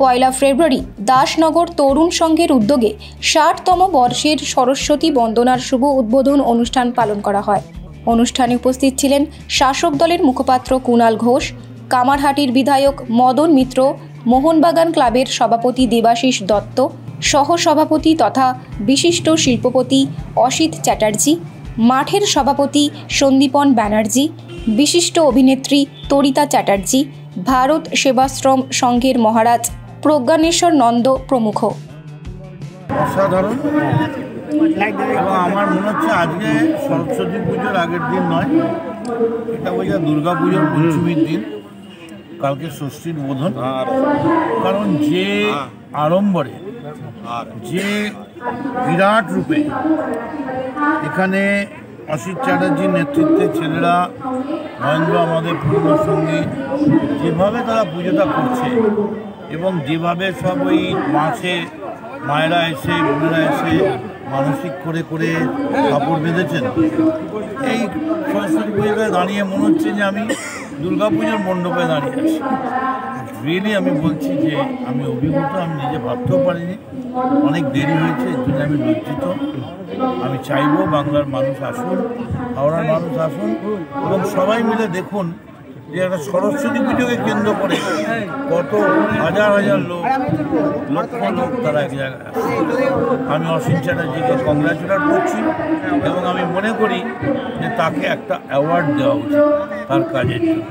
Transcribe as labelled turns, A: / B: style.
A: পয়লা ফেব্রুয়ারি দাসনগর তরুণ সংঘের উদ্যোগে ৬০তম বর্ষের সরস্বতী বন্দনার শুভ উদ্বোধন অনুষ্ঠান পালন করা হয়। অনুষ্ঠানে উপস্থিত ছিলেন শাসক দলের মুখপাত্র কুণাল ঘোষ, কামারহাটির বিধায়ক মদন মিত্র, মোহনবাগান ক্লাবের সভাপতি দেবাশিস দত্ত, সহ-সভাপতি তথা বিশিষ্ট শিল্পপতি অসিত চ্যাটার্জি, মাঠের সভাপতি সন্দীপন ব্যানার্জি, বিশিষ্ট অভিনেত্রী তরিতা চ্যাটার্জি, ভারত সেবাশ্রম সংঘের মহারাজ প্রজ্ঞানেশ্বর নন্দ প্রমুখ।
B: অসাধারণ। এবং আমার মনে হচ্ছে আজকে সরস্বতী পুজোর আগের দিন নয়, এটা বোঝা দুর্গা পুজোর পঞ্চমীর দিন, কালকে ষষ্ঠীর বোধন। কারণ যে আড়ম্বরে, যে বিরাট রূপে এখানে অসিত চ্যাটার্জির নেতৃত্বে ছেলেরা, মহেন্দ্র আমাদের পুরনো সঙ্গী, যেভাবে তারা পুজোটা করছে এবং যেভাবে সব ওই মাসে মায়েরা এসে, বোনেরা এসে মানসিক করে করে কাপড় বেঁধেছেন, এই সরস্বতী পুজোটায় দাঁড়িয়ে মনে হচ্ছে যে আমি দুর্গা পুজোর মণ্ডপে দাঁড়িয়ে আছি। রিয়েলি আমি বলছি যে আমি অভিভূত, আমি নিজে ভাবতেও পারিনি। অনেক দেরি হয়েছে, এর জন্য আমি লজ্জিত। আমি চাইবো বাংলার মানুষ আসুন, হাওড়ার মানুষ আসুন এবং সবাই মিলে দেখুন যে একটা সরস্বতী পুজোকে কেন্দ্র করে কত হাজার হাজার লোক, লক্ষ লোক তারা এক জায়গায় আসছে। আমি অসিত চ্যাটার্জিকে কংগ্রাচুলেট করছি এবং আমি মনে করি যে তাকে একটা অ্যাওয়ার্ড দেওয়া উচিত তার কাজের জন্য।